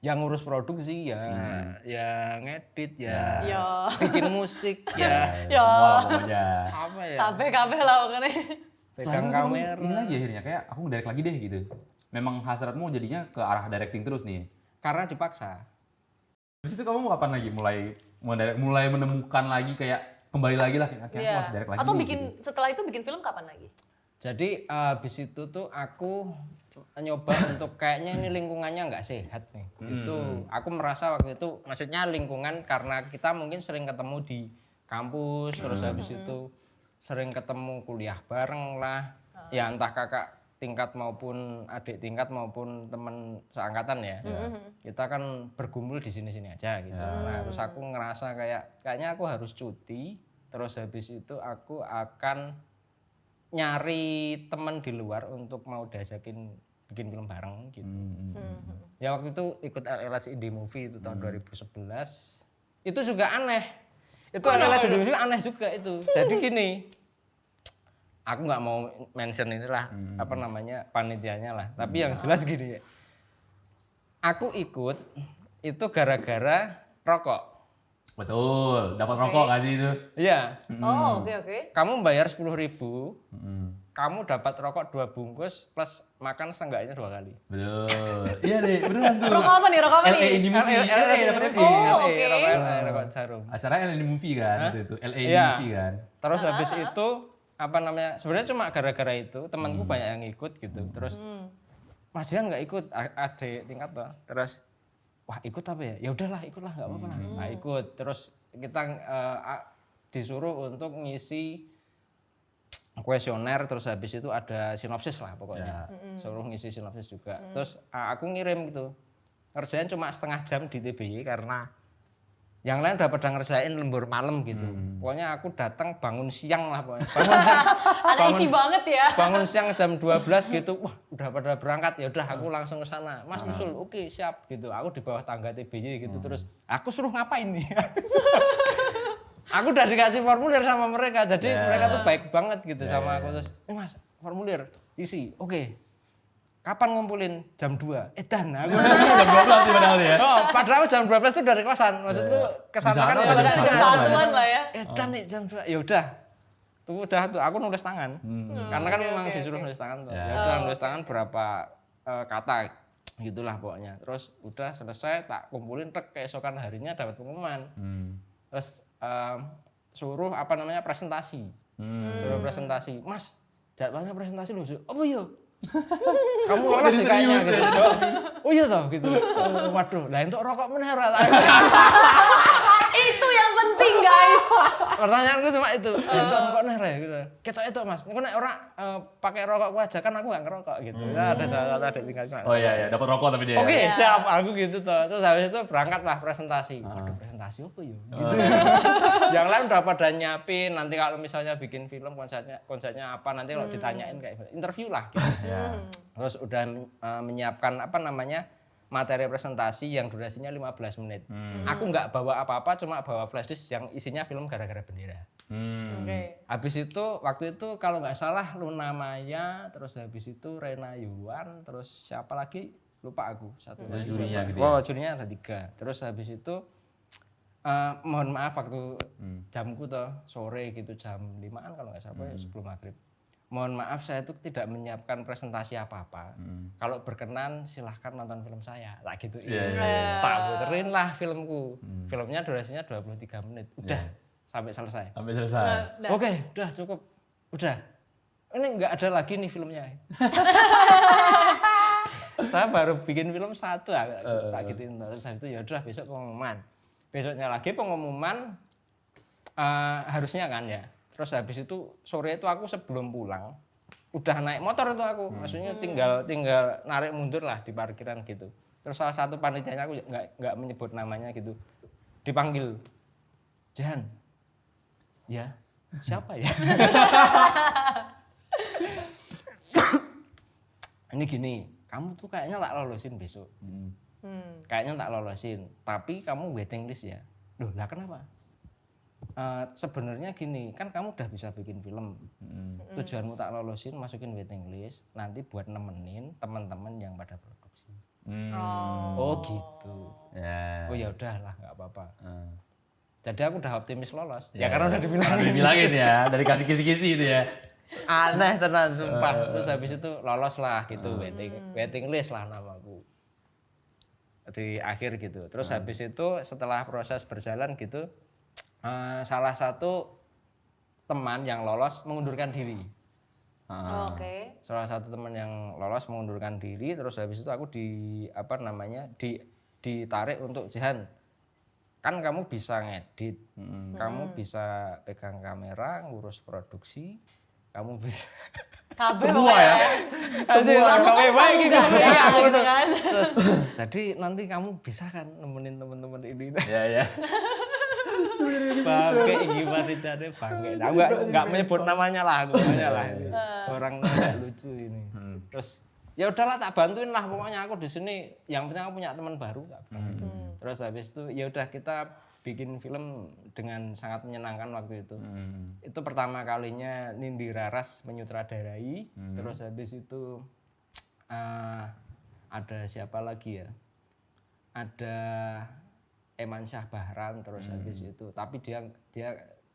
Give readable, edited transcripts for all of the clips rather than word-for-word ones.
yang ngurus produksi ya, ya ngedit ya, Ya. bikin musik ya, Ya. Semua lah pokoknya. apa ya, Kabeh lah pokoknya. pegang Setelah itu kamu kamera. ini lagi akhirnya kayak aku ngedirect lagi deh gitu. Memang hasratmu jadinya ke arah directing terus nih. Karena dipaksa. Habis itu kamu mau kapan lagi mulai menemukan lagi kayak kembali lagi lah kayak aku Iya. harus direct lagi Atau nih, bikin gitu. setelah itu bikin film kapan lagi? Jadi habis itu tuh aku nyoba untuk kayaknya ini lingkungannya nggak sehat nih. Itu aku merasa waktu itu maksudnya lingkungan karena kita mungkin sering ketemu di kampus terus habis itu sering ketemu kuliah bareng lah. Ya entah kakak tingkat maupun adik tingkat maupun teman seangkatan ya. Kita kan bergumul di sini-sini aja gitu. Nah, terus aku ngerasa kayaknya aku harus cuti terus habis itu aku akan nyari teman di luar untuk mau diajakin bikin film bareng gitu. Ya waktu itu ikut LLS Indie Movie itu tahun 2011. Itu juga aneh. Itu LLS Indie Movie aneh juga itu. Jadi gini, aku nggak mau mention inilah apa namanya panitianya lah. Tapi yang jelas gini ya. Aku ikut itu gara-gara rokok. Betul, dapat rokok gak sih itu? Iya. Oh, oke. Kamu bayar 10.000, Mm. kamu dapat rokok 2 bungkus plus makan seenggaknya 2 kali. Betul. Iya deh, beneran tuh. Rokok apa nih? Rokok apa LA nih? Indie Movie. LLS dapat Indie rokok. Oh, Movie, oke. rokok jarum. Acara LA Indie Movie kan waktu itu. LA Indie Iya. Movie kan. Terus habis itu apa namanya? Sebenarnya cuma gara-gara itu temanku banyak yang ikut gitu. Terus Mas Jihan nggak ikut, adik tingkat tuh. Terus wah ikut apa ya? Ya udahlah ikutlah nggak apa-apa lah. Nah, ikut. Terus kita disuruh untuk ngisi kuesioner terus habis itu ada sinopsis lah pokoknya. Suruh ngisi sinopsis juga. Terus aku ngirim gitu. Kerjaan cuma setengah jam di TBY karena yang lain udah pada ngerjain lembur malam gitu. Pokoknya aku datang bangun siang lah pokoknya. Bangun siang. Ada isi banget ya. Bangun siang jam 12 gitu. Wah, udah pada berangkat. Ya udah aku langsung ke sana. Mas nyusul. Oke, siap gitu. Aku di bawah tangga TBY gitu terus aku suruh ngapain nih? Aku udah dikasih formulir sama mereka. Jadi mereka tuh baik banget gitu sama aku terus, "Mas, formulir isi." Oke. Kapan ngumpulin? Jam 2. Dan aku Jam 12 sih padahal ya. oh, padahal jam 12 itu dari kosan. Maksudku kesana kan Di sana agak jam jam satu Satuan lah ya. Dan nih jam 2. Ya udah. Tuh aku nulis tangan. Karena kan memang disuruh nulis tangan tuh. Ya udah nulis tangan berapa kata gitulah pokoknya. Terus udah selesai tak kumpulin keesokan harinya dapat pengumuman. Terus suruh apa namanya presentasi. Suruh presentasi. Mas, jadwalnya presentasi loh. Apa iya? Kamu lolos sih kayaknya gitu. Oh iya toh gitu. Oh, waduh, lah untuk rokok meneh ora. Itu yang penting, guys. Pertanyaanku cuma itu. Untuk rokok meneh ora gitu. Ketok itu Mas. Engko nek ora pakai rokokku aja kan aku enggak ngerokok gitu. Nah, ada salah satu adik tingkat. Oh iya, dapat rokok tapi dia. Oke, siap aku gitu toh. Terus habis itu berangkatlah presentasi. Waduh, presentasi apa ya? Gitu. Yang lain udah pada nyiapin nanti kalau misalnya bikin film konsepnya apa nanti kalau ditanyain kayak interview lah gitu. Terus udah menyiapkan apa namanya? Materi presentasi yang durasinya 15 menit. Aku nggak bawa apa-apa cuma bawa flash disk yang isinya film Gara-Gara Bendera. Oke. Habis itu waktu itu kalau nggak salah Luna Maya, terus habis itu Rena Yuan, terus siapa lagi lupa aku satu lagi. Jurinya siapa. gitu ya? Oh jurinya ada 3. Terus habis itu mohon maaf waktu jamku tuh sore gitu jam 5-an kalau nggak salah sebelum maghrib. Mohon maaf saya itu tidak menyiapkan presentasi apa-apa. Kalau berkenan silahkan nonton film saya. Tak gitu. Tak puterin lah filmku. Filmnya durasinya 23 menit. Udah sampai selesai. Sampai selesai. Oke, udah cukup. Udah. Ini nggak ada lagi nih filmnya. Saya baru bikin film 1 tak gituin. Terus habis itu ya udah besok pengumuman. Besoknya lagi pengumuman harusnya kan ya. Terus habis itu sore itu aku sebelum pulang udah naik motor itu aku. Maksudnya tinggal narik mundur lah di parkiran gitu. Terus salah satu panitianya aku nggak menyebut namanya gitu. Dipanggil. Jan. Ya. Siapa ya? Ini gini, kamu tuh kayaknya tak lolosin besok. Kayaknya tak lolosin, tapi kamu waiting list ya. Loh, lah kenapa? Sebenarnya gini, kan kamu udah bisa bikin film. Tujuanmu tak lolosin, masukin waiting list, nanti buat nemenin teman-teman yang pada produksi. Oh gitu. Ya. Oh ya udahlah, nggak apa-apa. Ah. Jadi aku udah optimis lolos. Ya karena udah dibilangin. Dibilangin ya, dari kasih kisi-kisi itu ya. Aneh tenan sumpah. Terus habis itu lolos lah gitu, waiting list lah namaku. Di akhir gitu. Terus habis itu setelah proses berjalan gitu, salah satu teman yang lolos mengundurkan diri. Oke. Salah satu teman yang lolos mengundurkan diri, terus habis itu aku ditarik untuk Jihan. Kan kamu bisa ngedit, kamu bisa pegang kamera, ngurus produksi, kamu bisa Kabeh Semua ya? Kamu kan pramugara gitu kan. Terus jadi nanti kamu bisa kan nemenin teman-teman ini. Ya ya. Bangke gimana tadi bangke. Nah, enggak menyebut namanya lah, orang enggak lucu ini. Terus ya udahlah tak bantuin lah pokoknya aku di sini. Yang penting aku punya teman baru tak bantu. Terus habis itu ya udah kita bikin film dengan sangat menyenangkan waktu itu. Itu pertama kalinya Nindi Raras menyutradarai. Terus habis itu ada siapa lagi ya? Ada Eman Syah Bahran terus habis itu. Tapi dia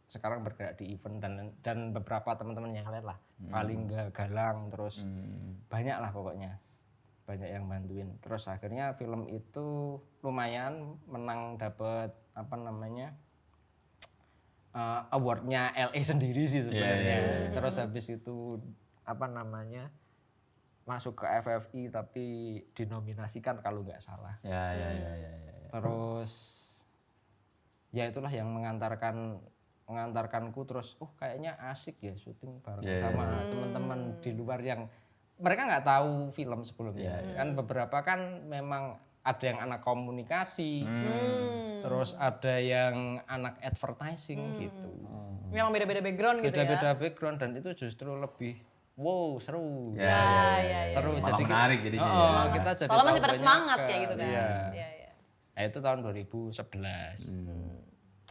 sekarang bergerak di event dan beberapa teman-teman yang lain lah. Paling Galang terus banyak lah pokoknya. Banyak yang bantuin. Terus akhirnya film itu lumayan menang dapat apa namanya? Awardnya LA sendiri sih sebenarnya. Terus habis itu apa namanya? Masuk ke FFI tapi dinominasikan kalau nggak salah. Ya. Terus ya itulah yang mengantarkanku terus kayaknya asik ya syuting bareng sama teman-teman di luar yang mereka nggak tahu film sebelumnya. Kan beberapa kan memang ada yang anak komunikasi, terus ada yang anak advertising gitu. Memang beda-beda background gitu ya. Beda-beda background dan itu justru lebih seru. Ya. Seru Malah jadi menarik jadinya. kita jadi Soalnya masih tahu pada banyak semangat kayak gitu kan. Iya. Iya. Nah, itu tahun 2011.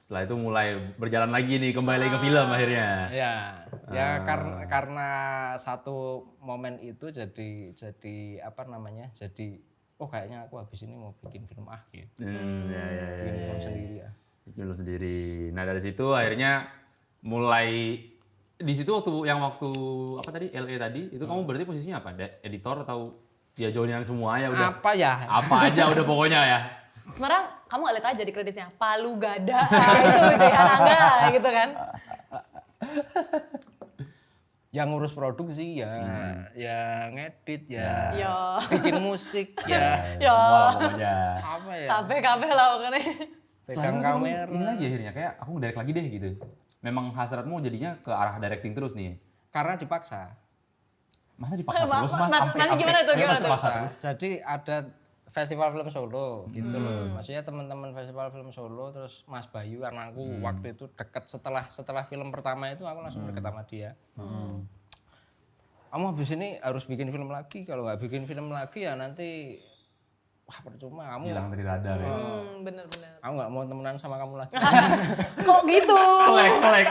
Setelah itu mulai berjalan lagi nih, kembali lagi ke film akhirnya. Ya karena satu momen itu jadi apa namanya? Jadi kayaknya aku habis ini mau bikin film gitu. Bikin film sendiri ya. Bikin film sendiri. Nah, dari situ akhirnya mulai di situ waktu apa tadi LA tadi itu kamu berarti posisinya apa? Editor atau ya joinan semua ya udah? Apa ya? Apa aja udah pokoknya ya. Sebenarnya kamu nggak lihat aja di kreditnya Palu Gada itu Jihan Angga gitu kan. Yang ngurus produksi ya ngedit ya, Ya. bikin musik ya, Ya. Semua lah pokoknya. apa ya? Kabeh lah pokoknya. Pegang Selanjutnya kamu kamera. Ini lagi akhirnya kayak aku ngedirect lagi deh gitu. Memang hasratmu jadinya ke arah directing terus nih. Karena dipaksa. Masa dipaksa Mas, terus mas? gimana tuh, gimana tuh? Dipaksa terus. Jadi ada festival film Solo gitu loh. Maksudnya teman-teman festival film Solo terus Mas Bayu karena aku waktu itu deket setelah film pertama itu aku langsung deket sama dia. Kamu habis ini harus bikin film lagi. Kalau nggak bikin film lagi ya nanti percuma kamu. Hilang dari radar ya. Bener-bener. Aku nggak mau temenan sama kamu lagi. Kok gitu? Selek.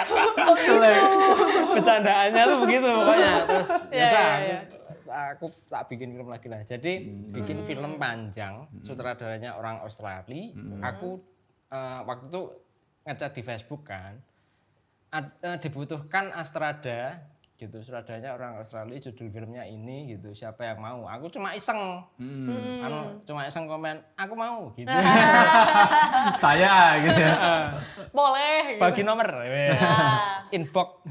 Bercandaannya tuh begitu pokoknya. Terus Iya, aku tak bikin film lagi lah. Jadi bikin film panjang, sutradaranya orang Australia. Aku waktu itu ngechat di Facebook kan, dibutuhkan Astrada gitu, sutradaranya orang Australia, judul filmnya ini gitu, siapa yang mau? Aku cuma iseng, cuma iseng komen, aku mau gitu. Saya gitu ya. Boleh. Gitu. Bagi nomor, inbox.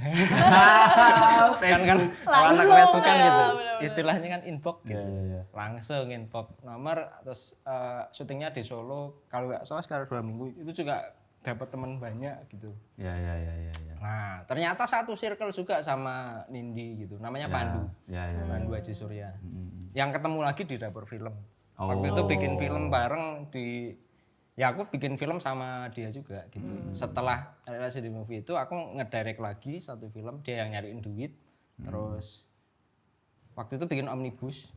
kan Langsung, anak Facebook kan ya, gitu, bener-bener. istilahnya kan inbox gitu. Iya. Langsung inbox nomor, terus syutingnya di Solo, kalau nggak salah sekitar 2 minggu, itu juga dapat teman banyak gitu. Iya. Nah ternyata satu circle juga sama Nindi gitu, namanya Pandu. Iya. Pandu Haji Surya. Yang ketemu lagi di dapur film. Waktu itu bikin film bareng ya aku bikin film sama dia juga gitu. Setelah relasi di movie itu aku ngedirect lagi satu film, dia yang nyariin duit. Terus waktu itu bikin omnibus.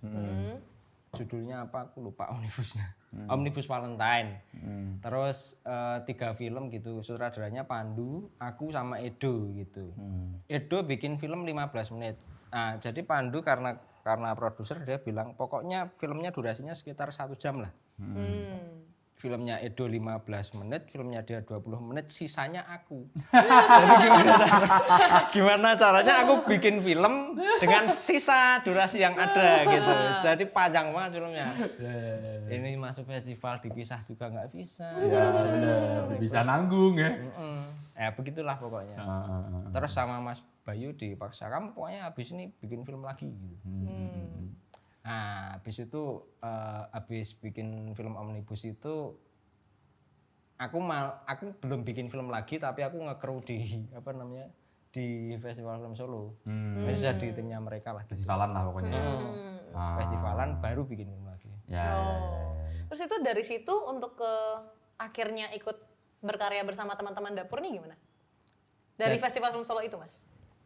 Judulnya apa aku lupa omnibusnya. Omnibus Valentine. Terus 3 film gitu, sutradaranya Pandu, aku sama Edo gitu. Edo bikin film 15 menit. Nah, jadi Pandu karena produser dia bilang pokoknya filmnya durasinya sekitar 1 jam lah. filmnya Edo 15 menit, filmnya dia 20 menit, sisanya aku. Jadi gimana caranya aku bikin film dengan sisa durasi yang ada gitu. Jadi panjang banget filmnya. Ini masuk festival dipisah juga nggak bisa. Ya benar, bisa nanggung ya. Ya begitulah pokoknya. Terus sama Mas Bayu dipaksa, kamu pokoknya habis ini bikin film lagi gitu. Nah, habis itu habis bikin film Omnibus itu aku belum bikin film lagi tapi aku nge-crew di di Festival Film Solo. Masih jadi timnya mereka lah. Festivalan lah pokoknya. Festivalan baru bikin film lagi. Ya. Terus itu dari situ untuk ke akhirnya ikut berkarya bersama teman-teman dapur nih gimana? Dari Festival Film Solo itu, Mas?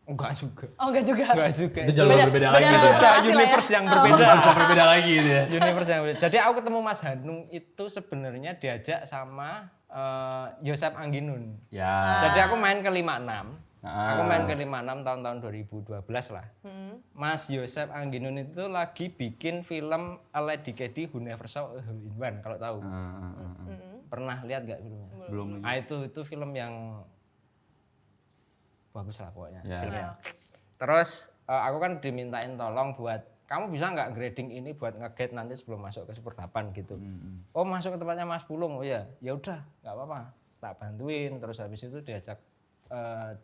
Enggak juga. Oh, enggak juga. Enggak juga. Itu jalur berbeda lagi. Itu udah universe yang berbeda. Bisa berbeda lagi gitu ya. Universe yang berbeda. Jadi aku ketemu Mas Hanung itu sebenarnya diajak sama Yosep Angginun. Ya. Jadi aku main ke 56. Aku main ke 56 tahun-tahun 2012 lah. Mas Yosep Angginun itu lagi bikin film A Lady Kedi Who Never Saw a Hole in One kalau tahu. Pernah lihat nggak filmnya? Belum. Ah itu film yang bagus lah pokoknya filmnya. Terus aku kan dimintain tolong buat kamu bisa nggak grading ini buat nge-gate nanti sebelum masuk ke Super 8 gitu. Oh masuk ke tempatnya Mas Pulung, oh ya udah nggak apa-apa, tak bantuin. Terus habis itu diajak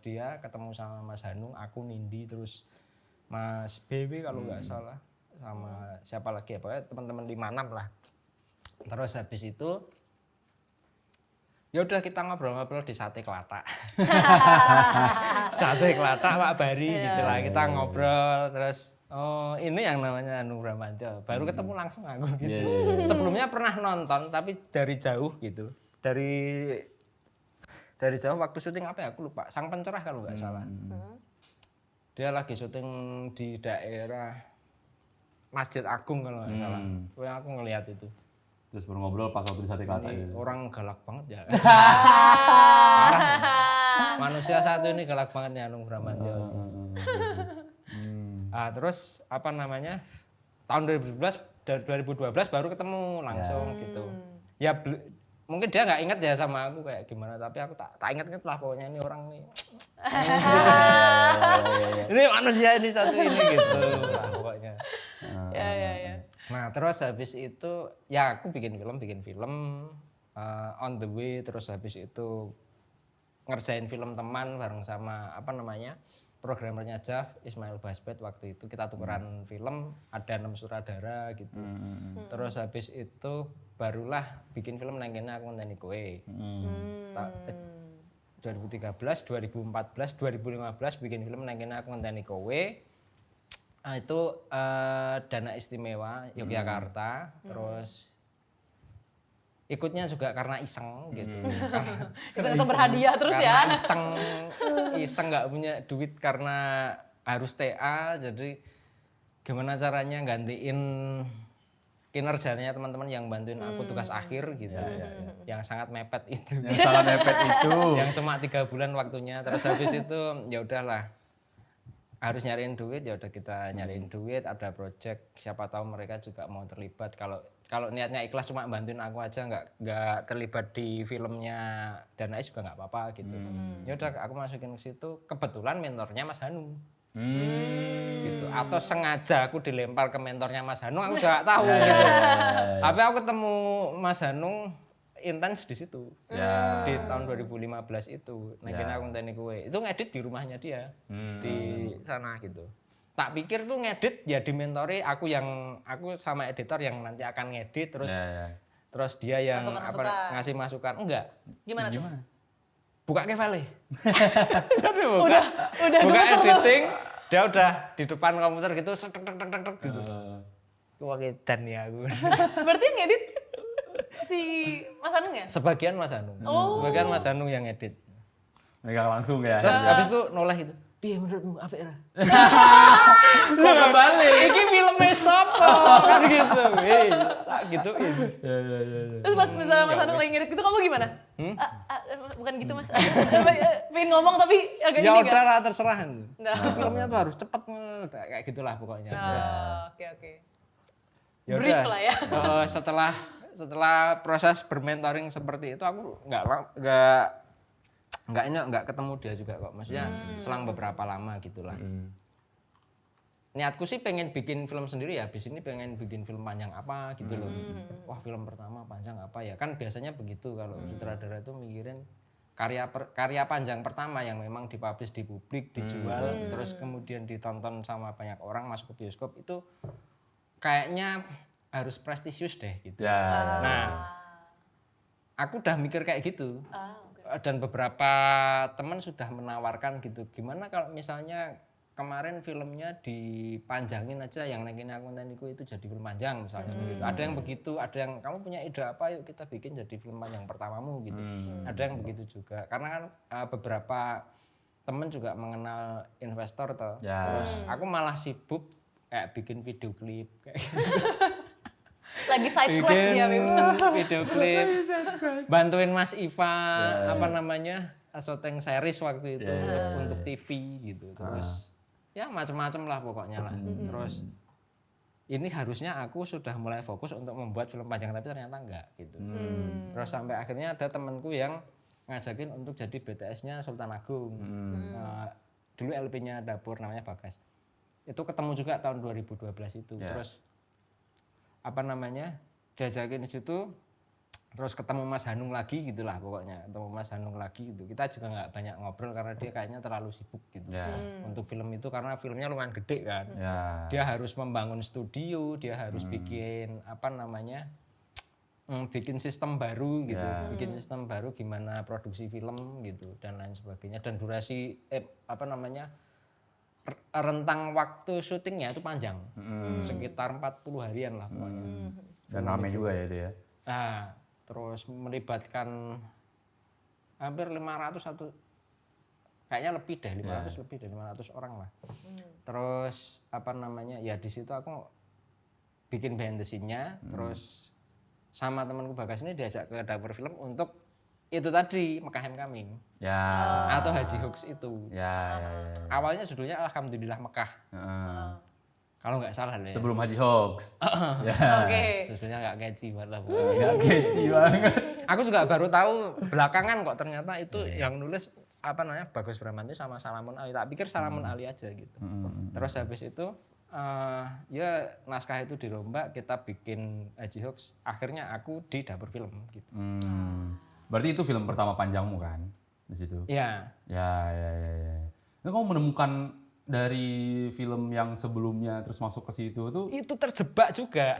dia ketemu sama Mas Hanung, aku Nindi, terus Mas BW kalau nggak salah, sama siapa lagi ya, pokoknya teman-teman 56 lah. Terus habis itu ya udah kita ngobrol-ngobrol di Sate Kelatak. Sate Kelatak Pak Bari gitu lah. Kita ngobrol terus oh ini yang namanya Hanung Bramantyo. Baru ketemu langsung aku gitu. Sebelumnya pernah nonton tapi dari jauh gitu. Dari jauh waktu syuting apa ya aku lupa. Sang Pencerah kalau nggak salah. Dia lagi syuting di daerah Masjid Agung kalau nggak salah. Yang aku ngelihat itu. Terus baru ngobrol pas waktu di Sate Kelatak gitu. Orang galak banget ya. Manusia satu ini galak banget nih Hanung Bramantyo. Terus apa namanya? Tahun 2012 baru ketemu langsung gitu. Ya mungkin dia nggak inget ya sama aku kayak gimana, tapi aku tak inget lah pokoknya ini orang nih. Ini manusia ini satu ini gitu lah pokoknya. Ya. Nah terus habis itu ya aku bikin film on the way, terus habis itu ngerjain film teman bareng sama apa namanya programmernya Jav, Ismail Basbet waktu itu kita tukeran film, ada 6 sutradara gitu. Terus habis itu barulah bikin film nang kene aku ngenteni kowe. 2013, 2014, 2015 bikin film nang kene aku ngenteni kowe. Itu Dana Istimewa Yogyakarta, terus ikutnya juga karena iseng gitu. Iseng berhadiah terus karena ya. Iseng nggak punya duit karena harus TA, jadi gimana caranya gantiin kinerjanya teman-teman yang bantuin aku tugas akhir gitu. Yang sangat mepet itu. Yang sangat mepet itu. Yang cuma 3 bulan waktunya, terus habis itu ya udahlah. Harus nyariin duit, ya udah kita nyariin duit, ada project, siapa tahu mereka juga mau terlibat. Kalau niatnya ikhlas cuma bantuin aku aja, nggak terlibat di filmnya Danais juga nggak apa-apa gitu. Ya udah aku masukin ke situ, kebetulan mentornya Mas Hanung. Gitu. Atau sengaja aku dilempar ke mentornya Mas Hanung, aku juga nggak tahu gitu. Tapi aku ketemu Mas Hanung intens di situ. Di tahun 2015 itu naikin aku ngenteni kowe. Itu ngedit di rumahnya dia. Di sana gitu. Tak pikir tuh ngedit ya dimentori aku sama editor yang nanti akan ngedit terus terus dia yang ngasih masukan. Enggak. Gimana? Buka Kevale. Jadi Udah editing, dia udah di depan komputer gitu tek gitu. Wah dan ya aku. Berarti yang ngedit si Mas Hanung ya? Sebagian Mas Hanung. Sebagian Mas Hanung yang edit. Megang langsung ya. Terus habis itu noleh gitu. Piye menurutmu apa era? Kok balik? Iki filmnya sapa? Kan gitu. Tak gituin. Terus pas misalnya Mas Hanung lagi ngedit gitu kamu gimana? Bukan gitu Mas. Pengen ngomong tapi agak Ya gini udah lah terserah. Nah. Filmnya tuh harus cepet kayak gitulah pokoknya. Terus Oke. ya Brief udah. lah ya. Setelah setelah proses bermentoring seperti itu aku nggak ketemu dia juga kok. Maksudnya selang beberapa lama gitulah. Niatku sih pengen bikin film sendiri ya, habis ini pengen bikin film panjang apa gitu loh. Wah, film pertama panjang apa ya? Kan biasanya begitu kalau sutradara itu mikirin karya panjang pertama yang memang dipublish di publik, dijual, terus kemudian ditonton sama banyak orang, masuk ke bioskop, itu kayaknya harus prestisius deh gitu. Ya. Nah, aku udah mikir kayak gitu. Dan beberapa teman sudah menawarkan gitu. Gimana kalau misalnya kemarin filmnya dipanjangin aja, yang naikin kontenku itu jadi film panjang misalnya begitu. Ada yang begitu, ada yang kamu punya ide apa, yuk kita bikin jadi film panjang pertamamu gitu. Ada yang begitu juga. Karena kan beberapa temen juga mengenal investor toh. Ya. Terus aku malah sibuk kayak bikin video klip kayak Lagi side quest dia memang. video klip, bantuin Mas Iva apa namanya syuting series waktu itu untuk TV gitu. Terus ya macam-macam lah pokoknya lah. Terus ini harusnya aku sudah mulai fokus untuk membuat film panjang tapi ternyata enggak gitu. Terus sampai akhirnya ada temanku yang ngajakin untuk jadi BTS-nya Sultan Agung. Dulu LP-nya Dapur namanya Bagas. Itu ketemu juga tahun 2012 itu. Terus apa namanya diajakin di situ. Terus ketemu Mas Hanung lagi gitulah pokoknya, ketemu Mas Hanung lagi gitu. Kita juga nggak banyak ngobrol karena dia kayaknya terlalu sibuk gitu untuk film itu, karena filmnya lumayan gede kan. Dia harus membangun studio, dia harus bikin apa namanya, bikin sistem baru gitu, bikin sistem baru gimana produksi film gitu dan lain sebagainya. Dan durasi apa namanya rentang waktu syutingnya itu panjang, sekitar 40 harian lah pokoknya. Dan rame juga ya itu ya. Nah, terus melibatkan hampir 500 atau kayaknya lebih deh, 500 lebih dari 500 orang lah. Terus apa namanya, ya di situ aku bikin behind the scene-nya, terus sama temanku Bagas ini diajak ke Dapur Film untuk itu tadi Mekah Homecoming atau Haji Hoax itu. Awalnya judulnya Alhamdulillah Mekah. Kalau nggak salah ya. Sebelum Haji Hoax. Sebenarnya nggak catchy banget lah. Nggak catchy banget. Aku juga baru tahu belakangan kok ternyata itu yang nulis apa namanya Bagus Bramantyo sama Salamun Ali. Tak pikir Salamun Ali aja gitu. Terus habis itu ya naskah itu dirombak, kita bikin Haji Hoax. Akhirnya aku di Dapur Film gitu. Berarti itu film pertama panjangmu kan di situ? Iya. Ya. Nah, kamu menemukan dari film yang sebelumnya terus masuk ke situ tuh itu terjebak juga.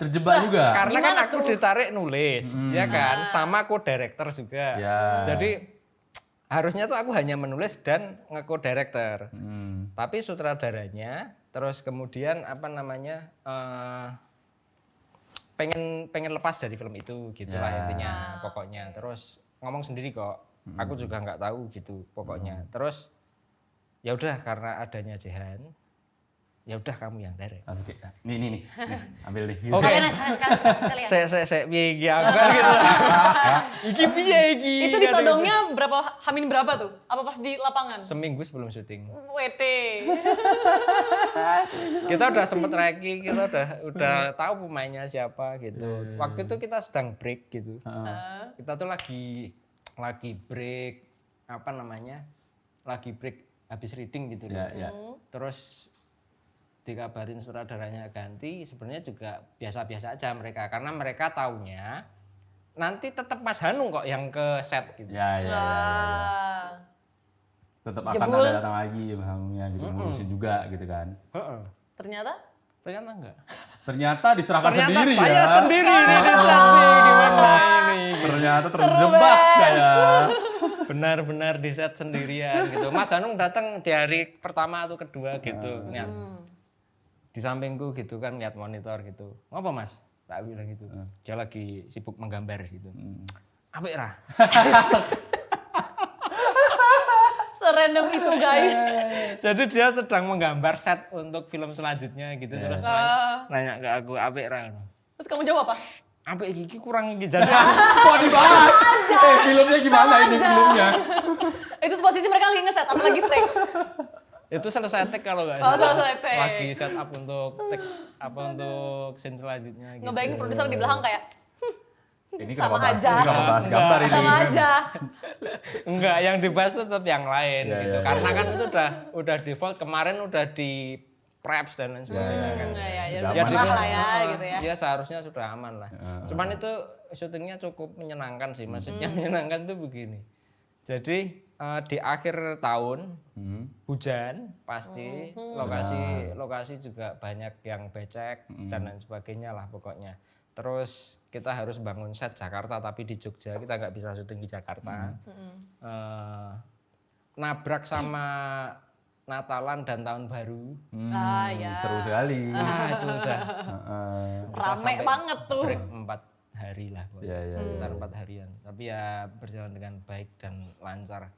Karena kan aku ditarik nulis, ya kan, sama co-director juga. Jadi harusnya tuh aku hanya menulis dan nge-co-director. Tapi sutradaranya terus kemudian apa namanya pengen lepas dari film itu gitulah intinya pokoknya. Terus ngomong sendiri kok. Aku juga nggak tahu gitu pokoknya. Terus ya udah karena adanya Jehan, ya udah kamu yang direct. Nih, ambil nih. Sekalian. Saya piye iki anggar gitu. Iki piye iki? Itu ditodongnya hamin berapa tuh? Apa pas di lapangan? Seminggu sebelum syuting. Wete. Kita udah sempet reki, kita udah tahu pemainnya siapa gitu. Waktu itu kita sedang break gitu. Kita tuh lagi break apa namanya? Lagi break habis reading gitu loh. Terus dikabarin sutradaranya ganti, sebenarnya juga biasa-biasa aja mereka, karena mereka taunya nanti tetap Mas Hanung kok yang ke set gitu. Tetap akan ada datang lagi Mas Hanungnya gitu, ngurusin juga gitu kan. Ternyata enggak. Ternyata diserahkan sendiri ya. Ternyata saya sendiri di set nih, gimana ini? Ternyata terjebak saya. Benar-benar di set sendirian gitu. Mas Hanung datang di hari pertama atau kedua gitu. Lihat. Di sampingku gitu kan lihat monitor gitu. Ngapa Mas? Tak bilang gitu. Dia lagi sibuk menggambar gitu. Apik ra? serandom itu guys. Jadi dia sedang menggambar set untuk film selanjutnya gitu. Terus nanya ke aku, apik ra? Terus kamu jawab apa? Apik iki kurang iki. Jadi kok dibahas? Filmnya gimana ini filmnya? Itu posisi mereka lagi ngeset apa lagi take? Itu selesai take kalau nggak salah. Selesai take. Lagi set up untuk take apa untuk scene selanjutnya gitu. Ngebayangin produser di belakang kayak Ini Sama kenapa bahas, aja. ini kenapa bahas gambar ini? Sama aja. Enggak, yang dibahas tetap yang lain Ya, gitu. ya, Karena kan itu udah default, kemarin udah di preps dan lain sebagainya kan. Ya Sudah udah aman cerah lah. lah ya gitu ya. Ya seharusnya sudah aman lah. Cuman itu syutingnya cukup menyenangkan sih. Maksudnya menyenangkan tuh begini. Jadi di akhir tahun hujan pasti, lokasi juga banyak yang becek dan lain sebagainya lah pokoknya. Terus kita harus bangun set Jakarta tapi di Jogja, kita nggak bisa syuting di Jakarta. Nabrak sama Natalan dan Tahun Baru. Ya. Seru sekali. Itu udah Rame banget tuh. break 4 hari lah. Iya, iya, Sekitar 4 harian. Tapi ya berjalan dengan baik dan lancar.